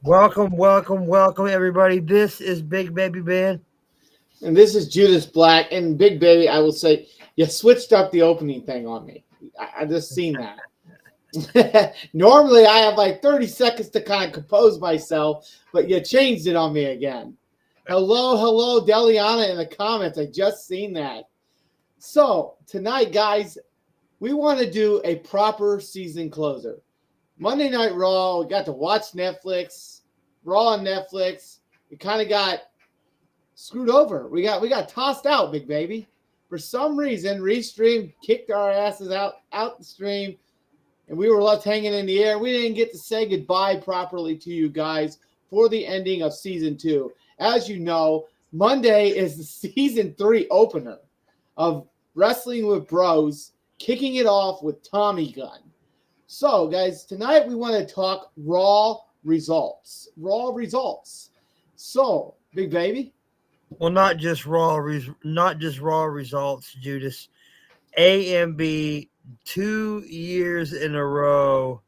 Welcome, everybody. This is Big Baby Ben. And this is Judas Black. And Big Baby, I will say, you switched up the opening thing on me. I just seen that. Normally, I have like 30 seconds to kind of compose myself, but you changed it on me again. Hello, Deliana in the comments. I just seen that. So, tonight, guys, we want to do a proper season closer. Monday Night Raw, we got to watch Netflix, Raw on Netflix. We kind of got screwed over. We got tossed out, Big Baby. For some reason, Restream kicked our asses out the stream, and we were left hanging in the air. We didn't get to say goodbye properly to you guys for the ending of season 2. As you know, Monday is the season 3 opener of Wrestling with Bros, kicking it off with Tommy Gunn. So, guys, tonight we want to talk Raw results. So, Big Baby. Well, not just raw results, Judas. AMB 2 years in a row.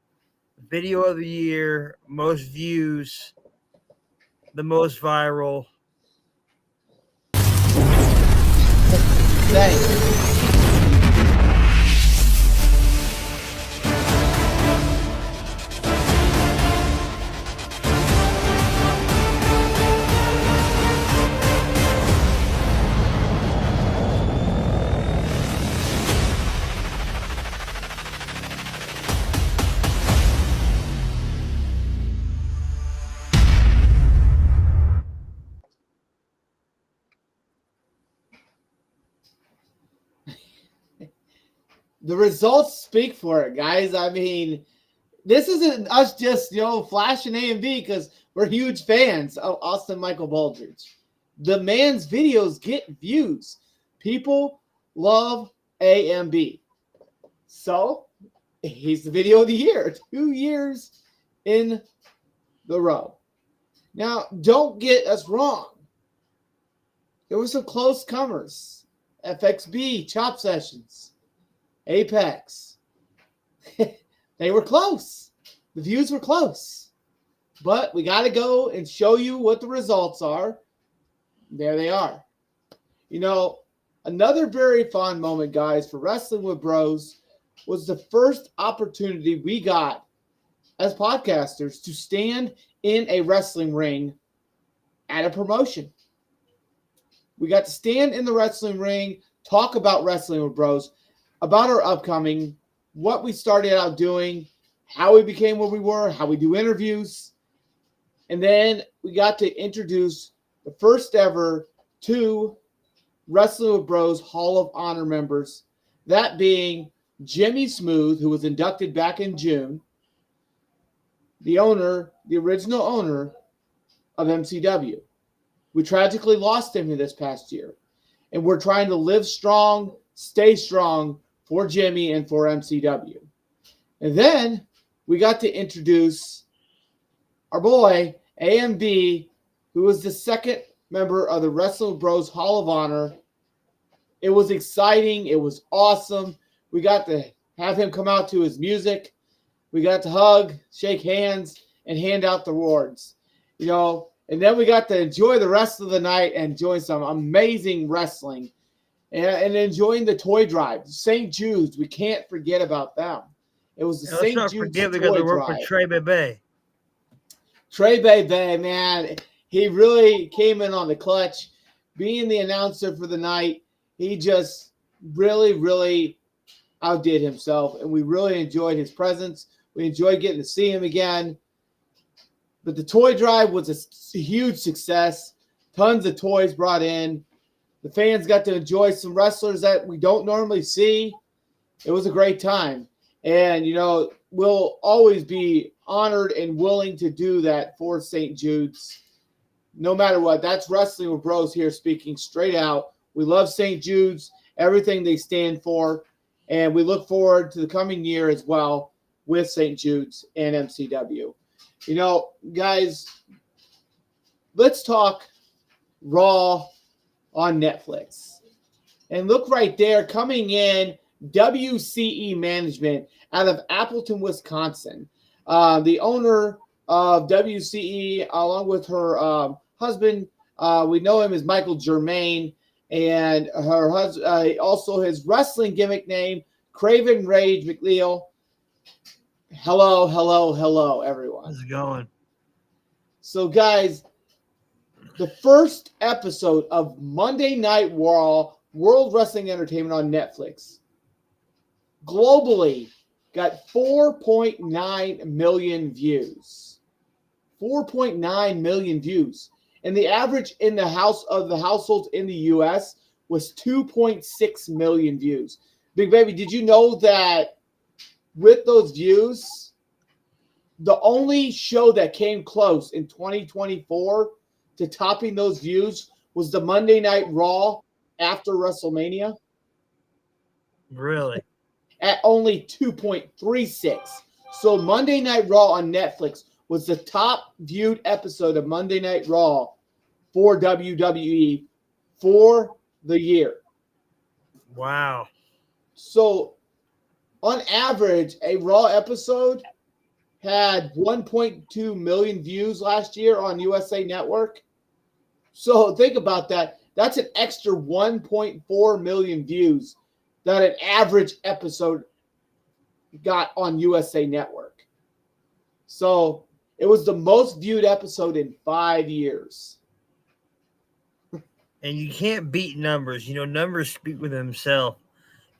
Video of the year, most views, the most viral. Thanks. The results speak for it, guys. I mean, this isn't us just, flashing A and B because we're huge fans of Austin Michael Baldridge. The man's videos get views. People love A and B. So, he's the video of the year. 2 years in the row. Now, don't get us wrong. There were some close comers. FXB, Chop Sessions, Apex. They were close. The views were close. But we got to go and show you what the results are. There they are. Another very fond moment, guys, for Wrestling with Bros was the first opportunity we got as podcasters to stand in a wrestling ring at a promotion. We got to stand in the wrestling ring, talk about Wrestling with Bros, about our upcoming, what we started out doing, how we became what we were, how we do interviews. And then we got to introduce the first ever 2 Wrestling with Bros Hall of Honor members, that being Jimmy Smooth, who was inducted back in June, the original owner of MCW. We tragically lost him this past year. And we're trying to live strong, stay strong for Jimmy and for MCW. And then we got to introduce our boy, AMB, who was the second member of the Wrestling Bros Hall of Honor. It was exciting. It was awesome. We got to have him come out to his music. We got to hug, shake hands, and hand out the awards. And then we got to enjoy the rest of the night and enjoy some amazing wrestling and enjoying the toy drive. St. Jude's, we can't forget about them. It was the St. Jude's toy we got to work drive. with Trey Bebe. Trey Bebe, man, he really came in on the clutch. Being the announcer for the night, he just really, really outdid himself, and we really enjoyed his presence. We enjoyed getting to see him again. But the toy drive was a huge success. Tons of toys brought in. The fans got to enjoy some wrestlers that we don't normally see. It was a great time. And, we'll always be honored and willing to do that for St. Jude's. No matter what. That's Wrestling with Bros here speaking straight out. We love St. Jude's, everything they stand for. And we look forward to the coming year as well with St. Jude's and MCW. Guys, let's talk Raw on Netflix. And look right there, coming in, WCE Management out of Appleton, Wisconsin. The owner of WCE, along with her husband. We know him as Michael Germain, and her husband, also his wrestling gimmick name, Craven Rage McNeil. Hello, everyone. How's it going? So, guys, the first episode of Monday Night Raw, World Wrestling Entertainment on Netflix, globally got 4.9 million views. 4.9 million views. And the average in the households in the US was 2.6 million views. Big Baby, did you know that with those views, the only show that came close in 2024 to topping those views was the Monday Night Raw after WrestleMania Really? at only 2.36. So Monday Night Raw on Netflix was the top viewed episode of Monday Night Raw for WWE for the year. Wow. So on average, a Raw episode had 1.2 million views last year on USA Network. So think about that. That's an extra 1.4 million views that an average episode got on USA Network. So it was the most viewed episode in 5 years. And you can't beat numbers. Numbers speak with themselves.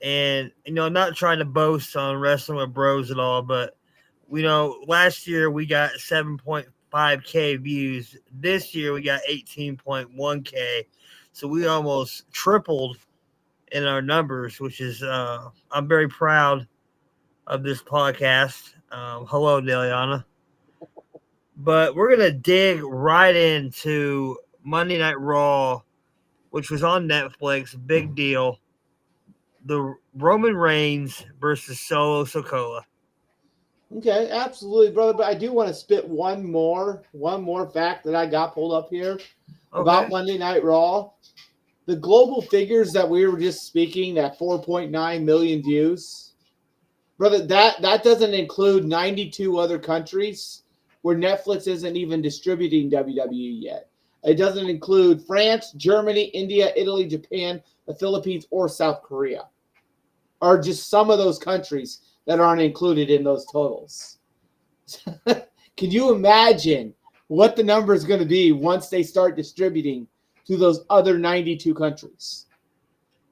And, not trying to boast on Wrestling with Bros at all, but, last year we got 7.5K views. This year we got 18.1K. So we almost tripled in our numbers, which is, I'm very proud of this podcast. Hello, Deliana. But we're going to dig right into Monday Night Raw, which was on Netflix. Big deal. The Roman Reigns versus Solo Sikoa. Okay, absolutely, brother. But I do want to spit one more fact that I got pulled up here about Monday Night Raw. The global figures that we were just speaking, that 4.9 million views, brother, that doesn't include 92 other countries where Netflix isn't even distributing WWE yet. It doesn't include France, Germany, India, Italy, Japan, the Philippines, or South Korea. Are just some of those countries that aren't included in those totals. Can you imagine what the number is going to be once they start distributing to those other 92 countries?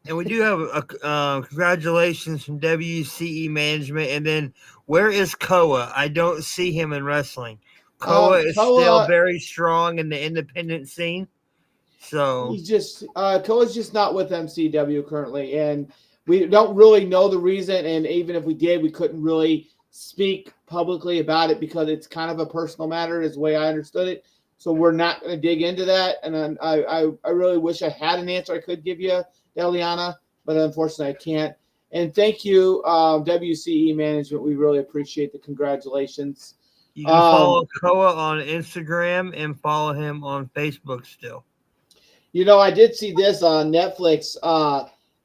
And we do have a congratulations from WCE management. And then where is Koa? I don't see him in wrestling. Koa is still very strong in the independent scene. So he's just Koa's just not with MCW currently, and we don't really know the reason. And even if we did, we couldn't really speak publicly about it because it's kind of a personal matter, is the way I understood it. So we're not going to dig into that. And I really wish I had an answer I could give you, Eliana, but unfortunately I can't. And thank you, WCE management. We really appreciate the congratulations. You can follow Koa on Instagram and follow him on Facebook still. I did see this on Netflix.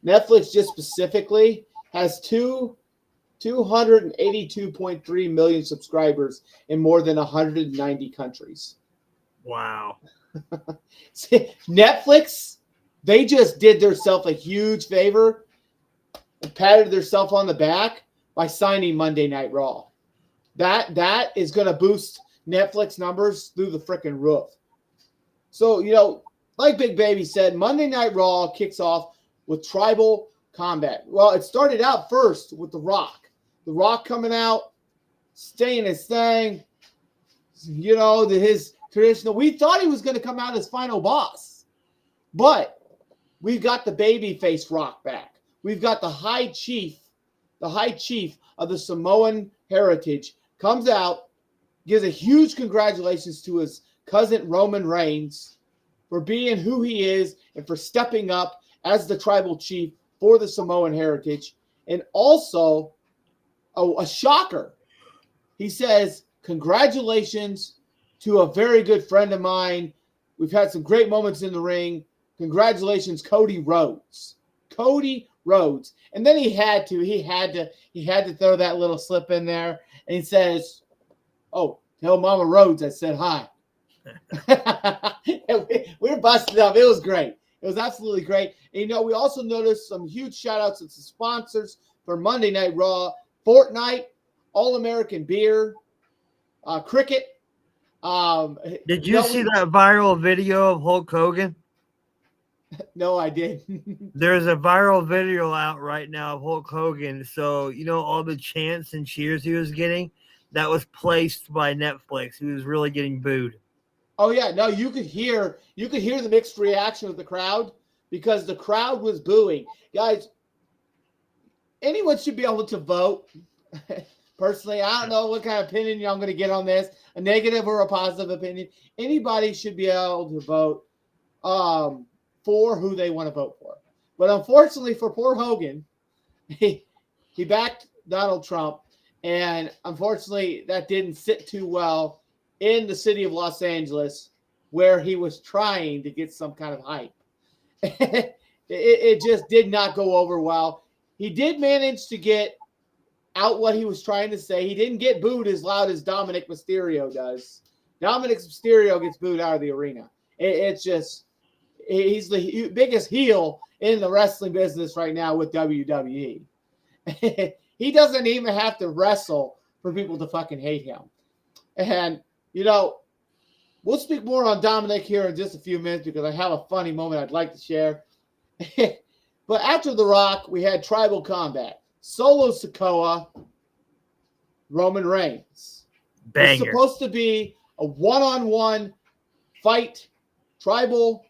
Netflix just specifically has 282.3 million subscribers in more than 190 countries. Wow. Netflix, they just did themselves a huge favor and patted themselves on the back by signing Monday Night Raw. That is going to boost Netflix numbers through the freaking roof. So, like Big Baby said, Monday Night Raw kicks off with tribal combat. Well, it started out first with The Rock. The Rock coming out, saying his thing, his traditional. We thought he was going to come out as final boss, but we've got the babyface Rock back. We've got the high chief of the Samoan heritage comes out, gives a huge congratulations to his cousin Roman Reigns for being who he is and for stepping up as the tribal chief for the Samoan heritage. And also, a shocker, he says, congratulations to a very good friend of mine. We've had some great moments in the ring. Congratulations, Cody Rhodes. Cody Rhodes. And then he had to throw that little slip in there. And he says, oh, Tell Mama Rhodes I said hi. We're busted up. It was great. It was absolutely great. And, we also noticed some huge shout outs to some sponsors for Monday Night Raw. Fortnite, All American Beer, Cricket. Did you see that viral video of Hulk Hogan? No, I didn't. There's a viral video out right now of Hulk Hogan. So, all the chants and cheers he was getting, that was placed by Netflix. He was really getting booed. Oh yeah, no, you could hear the mixed reaction of the crowd because the crowd was booing. Guys, anyone should be able to vote. Personally, I don't know what kind of opinion I'm going to get on this, a negative or a positive opinion. Anybody should be able to vote for who they want to vote for. But unfortunately for poor Hogan, he backed Donald Trump, and unfortunately that didn't sit too well in the city of Los Angeles, where he was trying to get some kind of hype. it just did not go over well. He did manage to get out what he was trying to say. He didn't get booed as loud as Dominic Mysterio does. Dominic Mysterio gets booed out of the arena. It's just, he's the biggest heel in the wrestling business right now with WWE. He doesn't even have to wrestle for people to fucking hate him. And, we'll speak more on Dominic here in just a few minutes because I have a funny moment I'd like to share. But after The Rock, we had Tribal Combat. Solo Sikoa, Roman Reigns. Banger. It's supposed to be a one-on-one fight, tribal.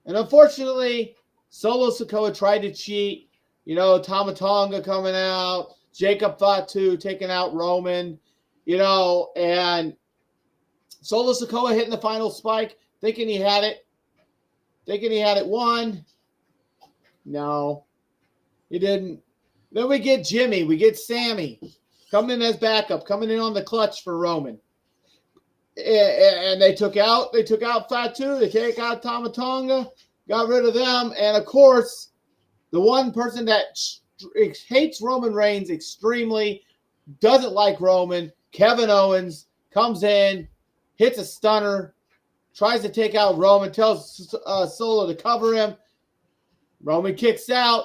And unfortunately, Solo Sikoa tried to cheat. Tama Tonga coming out, Jacob Fatu taking out Roman, and Solo Sikoa hitting the final spike, thinking he had it won. No, he didn't. Then we get Jimmy, we get Sammy coming in as backup, coming in on the clutch for Roman. And they took out Fatu, they take out Tama Tonga, got rid of them, and of course, the one person that hates Roman Reigns extremely, doesn't like Roman, Kevin Owens, comes in, hits a stunner, tries to take out Roman, tells Solo to cover him. Roman kicks out.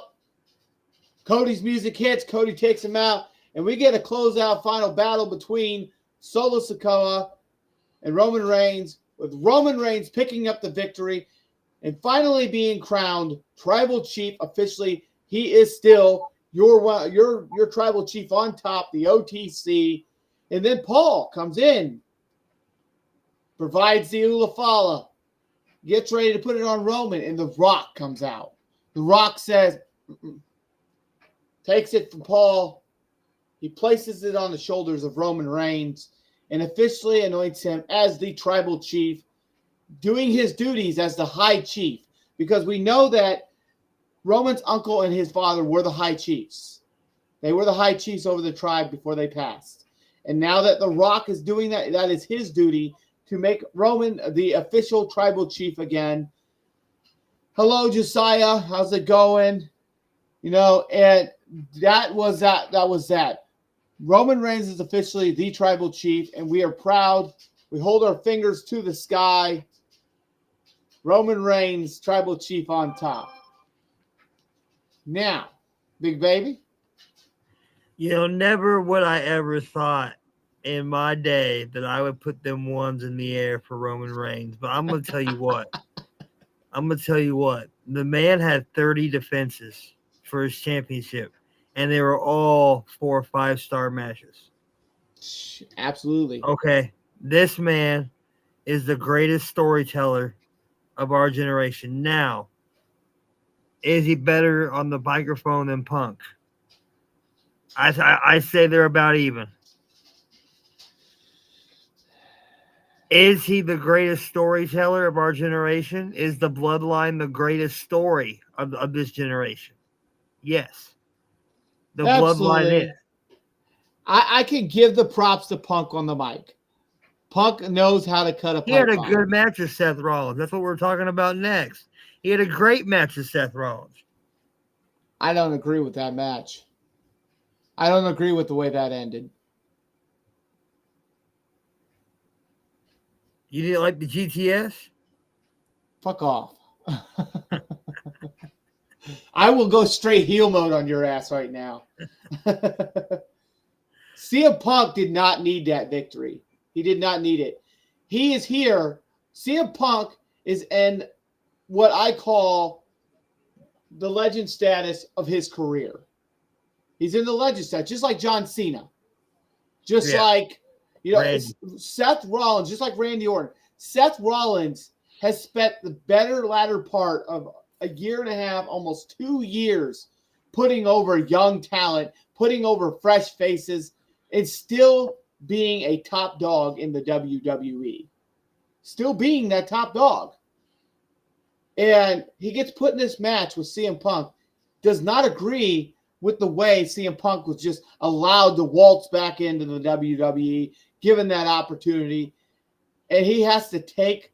Cody's music hits. Cody takes him out. And we get a closeout final battle between Solo Sikoa and Roman Reigns, with Roman Reigns picking up the victory and finally being crowned Tribal Chief officially. He is still your Tribal Chief on top, the OTC. And then Paul comes in, provides the Ulafala, gets ready to put it on Roman, and The Rock comes out. The Rock says, takes it from Paul. He places it on the shoulders of Roman Reigns and officially anoints him as the Tribal Chief, doing his duties as the High Chief, because we know that Roman's uncle and his father were the High Chiefs. They were the High Chiefs over the tribe before they passed. And now that The Rock is doing that, that is his duty to make Roman the official Tribal Chief again. Hello, Josiah. How's it going? And that was that. Roman Reigns is officially the Tribal Chief, and we are proud. We hold our fingers to the sky. Roman Reigns, Tribal Chief on top. Now, Big Baby. Never would I ever thought in my day that I would put them ones in the air for Roman Reigns. But I'm going to tell you what. The man had 30 defenses for his championship, and they were all 4 or 5-star matches. Absolutely. Okay. This man is the greatest storyteller of our generation. Now, is he better on the microphone than Punk? I say they're about even. Is he the greatest storyteller of our generation? Is the Bloodline the greatest story of this generation? Yes. The Bloodline is. I can give the props to Punk on the mic. Punk knows how to cut a pipe. He had a good match with Seth Rollins. That's what we're talking about next. He had a great match with Seth Rollins. I don't agree with that match. I don't agree with the way that ended. You didn't like the GTS? Fuck off. I will go straight heel mode on your ass right now. CM Punk did not need that victory. He did not need it. He is here. CM Punk is in what I call the legend status of his career. He's in the legend status, just like John Cena. Just like, Seth Rollins, just like Randy Orton. Seth Rollins has spent the better latter part of a year and a half, almost 2 years, putting over young talent, putting over fresh faces, and still being a top dog in the WWE. Still being that top dog. And he gets put in this match with CM Punk, does not agree with the way CM Punk was just allowed to waltz back into the WWE, given that opportunity. And he has to take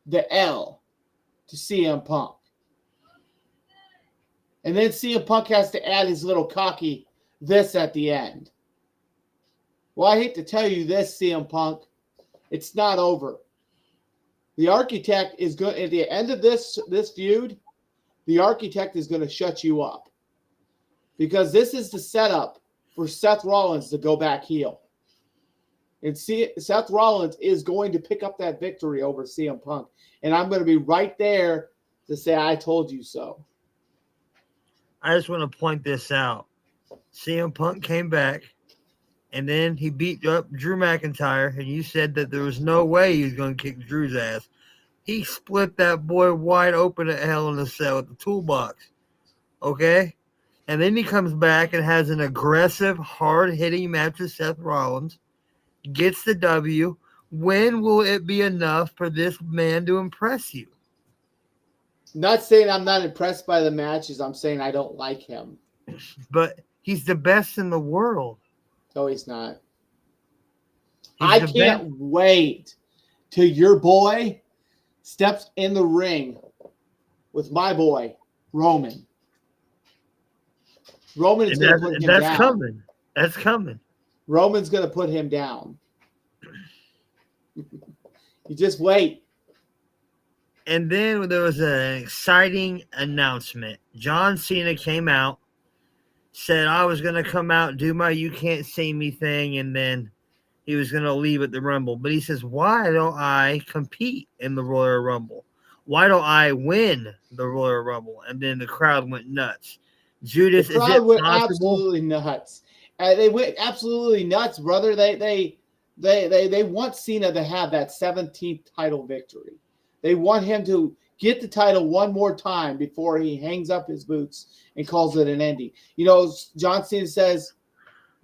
the L to CM Punk. And then CM Punk has to add his little cocky this at the end. Well, I hate to tell you this, CM Punk. It's not over. The Architect is going at the end of this feud. The Architect is going to shut you up, because this is the setup for Seth Rollins to go back heel. And Seth Rollins is going to pick up that victory over CM Punk, and I'm going to be right there to say I told you so. I just want to point this out. CM Punk came back, and then he beat up Drew McIntyre, and you said that there was no way he was going to kick Drew's ass. He split that boy wide open at Hell in a Cell with the toolbox. Okay? And then he comes back and has an aggressive, hard-hitting match with Seth Rollins, gets the W. When will it be enough for this man to impress you? Not saying I'm not impressed by the matches. I'm saying I don't like him. But he's the best in the world. No, he's not. I can't wait till your boy steps in the ring with my boy, Roman. Roman is going to put him down. That's coming. That's coming. Roman's going to put him down. You just wait. And then there was an exciting announcement. John Cena came out, said I was going to come out and do my You Can't See Me thing, and then he was going to leave at the Rumble. But he says, why don't I compete in the Royal Rumble? Why don't I win the Royal Rumble? And then the crowd went nuts. Judas, the crowd went absolutely nuts. They went absolutely nuts, brother. They want Cena to have that 17th title victory. They want him to get the title one more time before he hangs up his boots and calls it an ending. You know, John Cena says,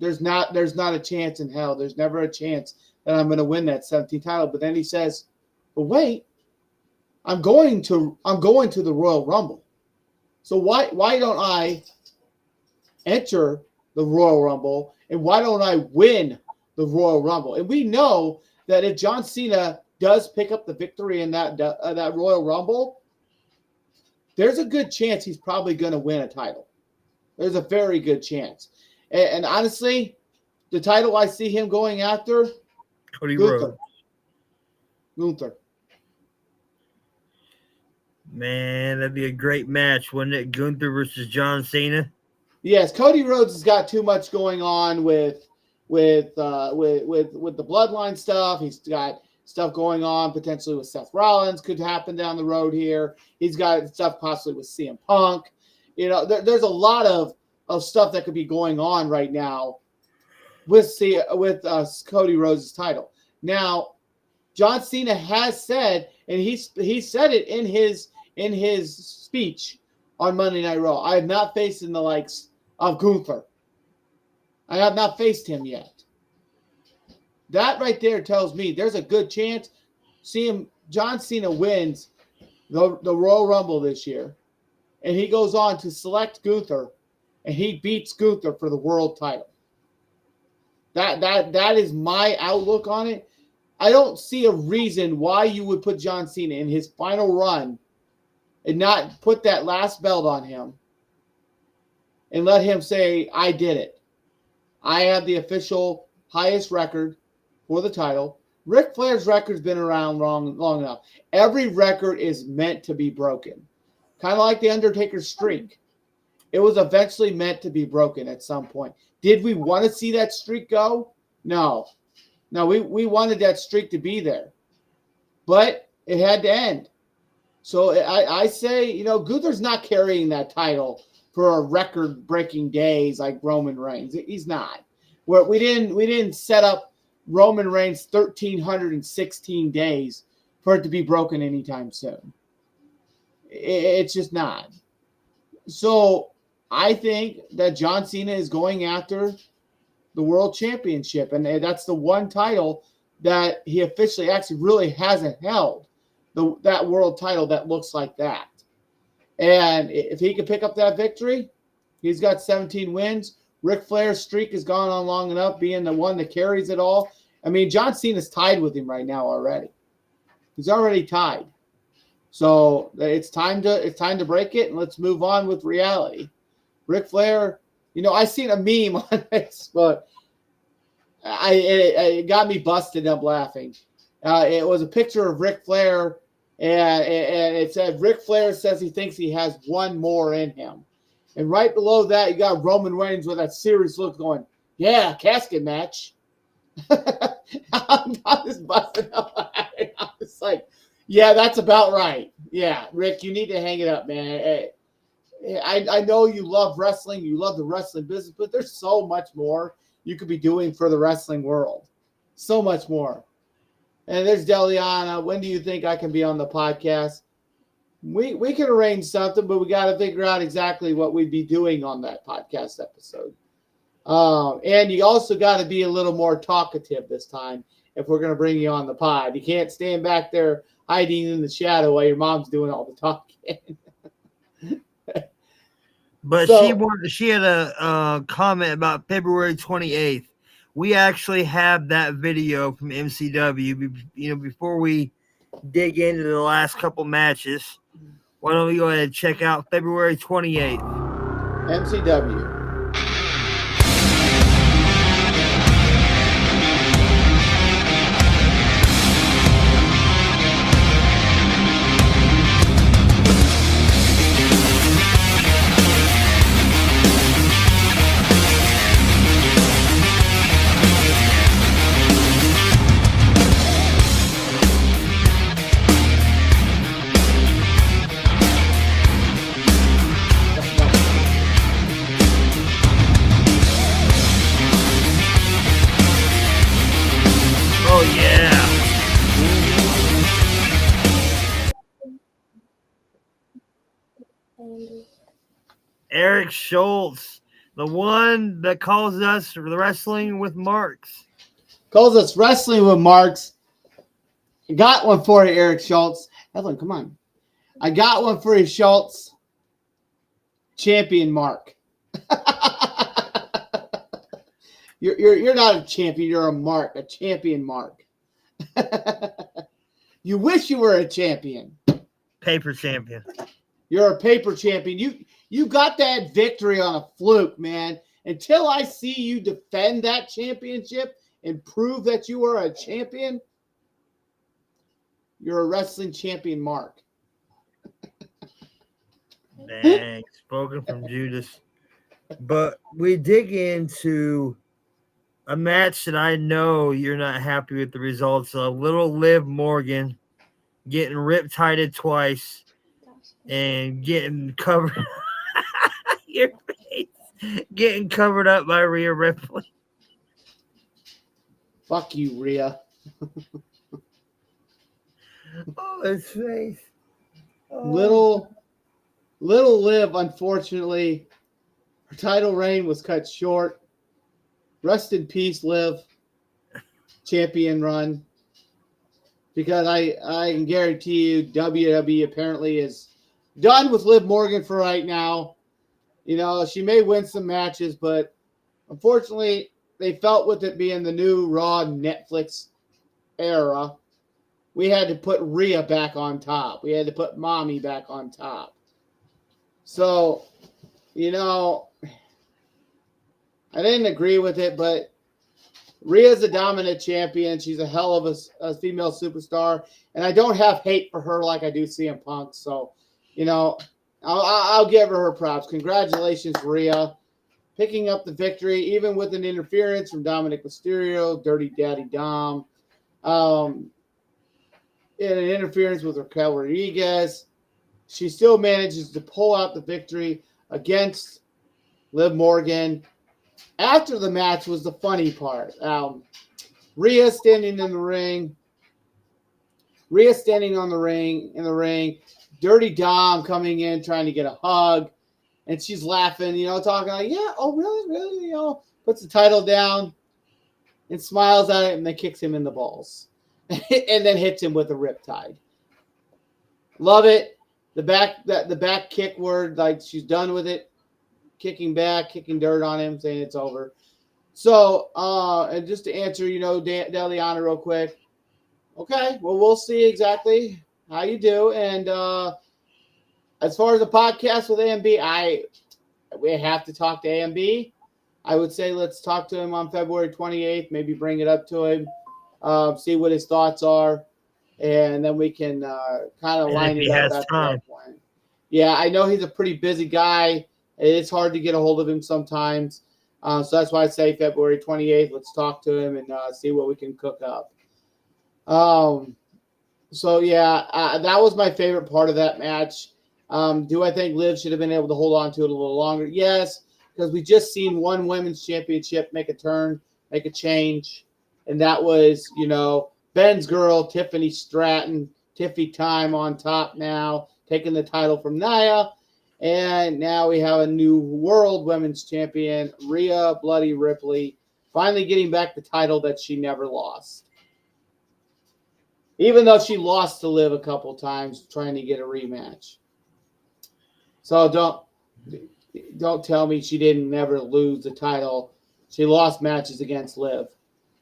there's not a chance in hell. There's never a chance that I'm going to win that 17th title. But then he says, but wait, I'm going to the Royal Rumble. So why don't I enter the Royal Rumble, and why don't I win the Royal Rumble? And we know that if John Cena does pick up the victory in that Royal Rumble, there's a good chance he's probably going to win a title. There's a very good chance. And honestly, the title I see him going after, Cody Rhodes. Gunther. Man, that'd be a great match, wouldn't it? Gunther versus John Cena. Yes, Cody Rhodes has got too much going on with the bloodline stuff. He's got stuff going on potentially with Seth Rollins, could happen down the road here. He's got stuff possibly with CM Punk. You know, there's a lot of stuff that could be going on right now with Cody Rhodes' title. Now, John Cena has said, and he said it in his speech on Monday Night Raw, I have not faced in the likes of Gunther. I have not faced him yet. That right there tells me there's a good chance John Cena wins the Royal Rumble this year, and he goes on to select Gunther, and he beats Gunther for the world title. That is my outlook on it. I don't see a reason why you would put John Cena in his final run and not put that last belt on him and let him say, I did it. I have the official highest record for the title. Ric Flair's record's been around long enough. Every record is meant to be broken. Kind of like the Undertaker's streak. It was eventually meant to be broken at some point. Did we want to see that streak go? No. No, we wanted that streak to be there. But it had to end. So I say, you know, Gunther's not carrying that title for a record-breaking days like Roman Reigns. He's not. We didn't set up Roman Reigns 1,316 days for it to be broken anytime soon. It's just not. So I think that John Cena is going after the World Championship, and that's the one title that he officially actually really hasn't held, that world title that looks like that. And if he can pick up that victory, he's got 17 wins. Ric Flair's streak has gone on long enough, being the one that carries it all. I mean, John Cena's tied with him right now already. He's already tied. So it's time to break it, and let's move on with reality. Ric Flair, you know, I seen a meme on Facebook. It got me busted up laughing. It was a picture of Ric Flair, and it said, Ric Flair says he thinks he has one more in him. And right below that, you got Roman Reigns with that serious look going, yeah, casket match. I'm just busting up laughing. I'm just like, yeah, that's about right. Yeah, Rick, you need to hang it up, man. I know you love wrestling. You love the wrestling business, but there's so much more you could be doing for the wrestling world. So much more. And there's Deliana. When do you think I can be on the podcast? We can arrange something, but we got to figure out exactly what we'd be doing on that podcast episode. And you also got to be a little more talkative this time if we're going to bring you on the pod. You can't stand back there hiding in the shadow while your mom's doing all the talking. But she had a comment about February 28th. We actually have that video from MCW. You know, before we dig into the last couple matches, why don't we go ahead and check out February 28th? MCW. Eric Schultz, the one that calls us the Wrestling with Marks. Calls us Wrestling with Marks. I got one for you, Eric Schultz. Evelyn, come on. I got one for you, Schultz. Champion Mark. You're not a champion. You're a mark, a champion Mark. You wish you were a champion. Paper champion. You're a paper champion. You got that victory on a fluke, man. Until I see you defend that championship and prove that you are a champion, you're a wrestling champion, Mark. Dang, spoken from Judas. But we dig into a match that I know you're not happy with the results of. Little Liv Morgan getting rip-tided twice and getting covered your face, getting covered up by Rhea Ripley. Fuck you, Rhea. Oh, his face. Oh. Little Liv, unfortunately, her title reign was cut short. Rest in peace, Liv. Champion run. Because I can guarantee you WWE apparently is done with Liv Morgan for right now. You know, she may win some matches, but unfortunately, they felt with it being the new Raw Netflix era, we had to put Rhea back on top. We had to put Mommy back on top. So, you know, I didn't agree with it, but Rhea's a dominant champion. She's a hell of a female superstar, and I don't have hate for her like I do CM Punk. So, I'll give her props. Congratulations, Rhea, picking up the victory, even with an interference from Dominic Mysterio, Dirty Daddy Dom, and an interference with Raquel Rodriguez. She still manages to pull out the victory against Liv Morgan. After the match was the funny part. Rhea standing in the ring. Rhea standing in the ring. Dirty Dom coming in, trying to get a hug. And she's laughing, talking like, yeah, oh, really? Puts the title down and smiles at it and then kicks him in the balls. And then hits him with a riptide. Love it. The back kick word, like she's done with it. Kicking back, kicking dirt on him, saying it's over. So, and just to answer, Deliana real quick. Okay, well, we'll see exactly how you do. And as far as the podcast with AMB, we have to talk to AMB. I would say let's talk to him on February 28th, maybe bring it up to him, see what his thoughts are, and then we can kind of line it up at that point. Yeah, I know he's a pretty busy guy. It's hard to get a hold of him sometimes. So that's why I say February 28th. Let's talk to him and see what we can cook up. So, yeah, that was my favorite part of that match. Do I think Liv should have been able to hold on to it a little longer? Yes, because we just seen one women's championship make a turn, make a change. And that was, Ben's girl, Tiffany Stratton, Tiffy Time on top now, taking the title from Nia. And now we have a new world women's champion, Rhea Bloody Ripley, finally getting back the title that she never lost. Even though she lost to Liv a couple times trying to get a rematch. So don't tell me she didn't never lose the title. She lost matches against Liv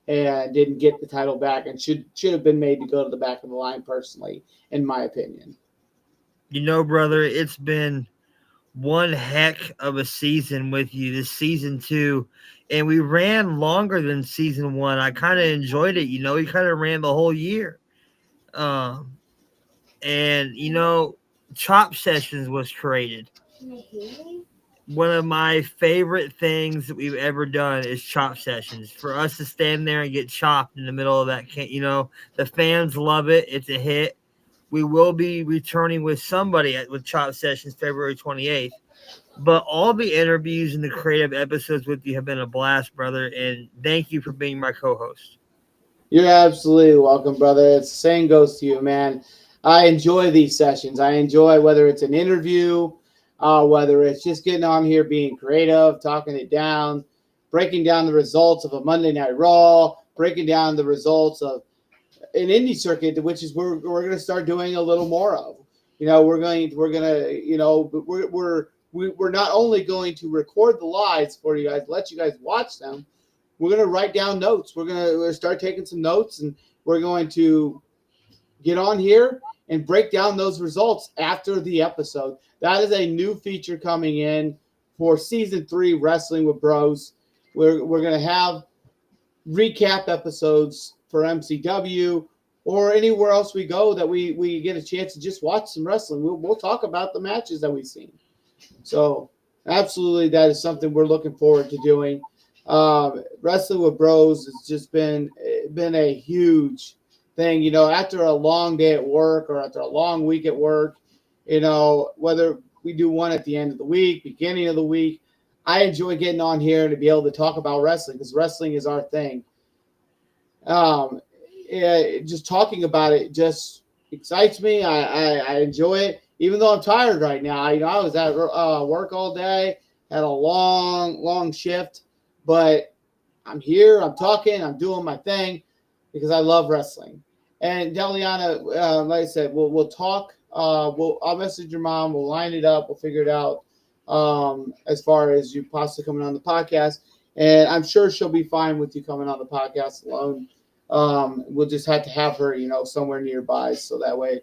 and didn't get the title back and should have been made to go to the back of the line personally, in my opinion. Brother, it's been one heck of a season with you, this season 2, and we ran longer than season 1. I kind of enjoyed it. We kind of ran the whole year. And Chop Sessions was created. One of my favorite things that we've ever done is Chop Sessions. For us to stand there and get chopped in the middle of that, the fans love it. It's a hit. We will be returning with somebody with Chop Sessions February 28th. But all the interviews and the creative episodes with you have been a blast, brother. And thank you for being my co-host. You're absolutely welcome, brother. It's the same goes to you, man. I enjoy these sessions. I enjoy whether it's an interview, whether it's just getting on here, being creative, talking it down, breaking down the results of a Monday Night Raw, breaking down the results of an indie circuit, which is we're going to start doing a little more of. We're not only going to record the lives for you guys, let you guys watch them. We're going to write down notes. We're going to start taking some notes, and we're going to get on here and break down those results after the episode. That is a new feature coming in for season 3 Wrestling with Bros. We're going to have recap episodes for MCW or anywhere else we go that we get a chance to just watch some wrestling. We'll talk about the matches that we've seen. So absolutely, that is something we're looking forward to doing. Wrestling with Bros has just been a huge thing. After a long day at work or after a long week at work, whether we do one at the end of the week, beginning of the week, I enjoy getting on here to be able to talk about wrestling because wrestling is our thing. Just talking about it just excites me. I enjoy it, even though I'm tired right now. I was at work all day, had a long shift, but I'm here, I'm talking, I'm doing my thing because I love wrestling. And Deliana, like I said, we'll talk. I'll message your mom. We'll line it up. We'll figure it out as far as you possibly coming on the podcast. And I'm sure she'll be fine with you coming on the podcast alone. We'll just have to have her, somewhere nearby. So that way,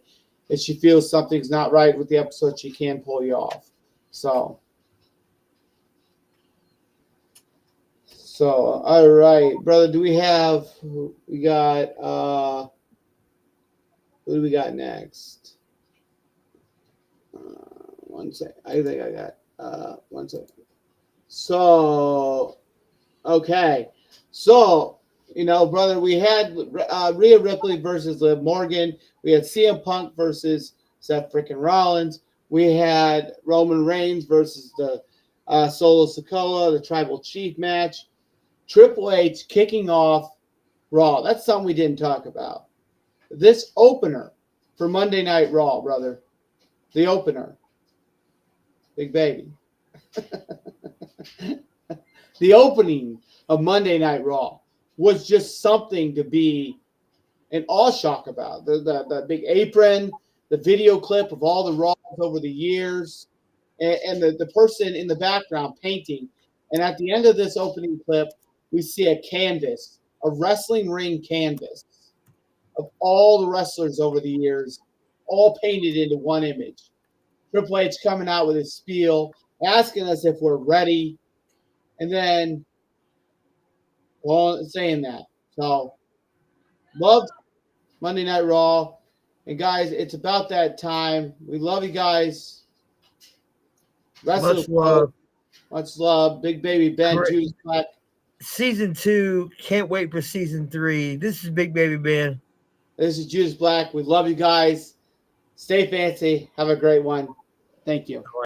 if she feels something's not right with the episode, she can pull you off. So So, all right, brother. We got who do we got next? One second. I think I got one second. So, okay. So, brother, we had Rhea Ripley versus Liv Morgan. We had CM Punk versus Seth freaking Rollins. We had Roman Reigns versus the Solo Sikoa, the Tribal Chief match. Triple H kicking off Raw. That's something we didn't talk about. This opener for Monday Night Raw, brother. The opener. Big baby. The opening of Monday Night Raw was just something to be in awe shock about. The big apron, the video clip of all the Raws over the years, and the person in the background painting. And at the end of this opening clip, we see a canvas, a wrestling ring canvas of all the wrestlers over the years, all painted into one image. Triple H coming out with his spiel, asking us if we're ready, and then saying that. So, loved Monday Night Raw. And guys, it's about that time. We love you guys. Much love. Much love. Big baby Ben, Great. Judas Black. Season 2. Can't wait for season 3. This is Big Baby Ben. This is Judas Black. We love you guys. Stay fancy. Have a great one. Thank you.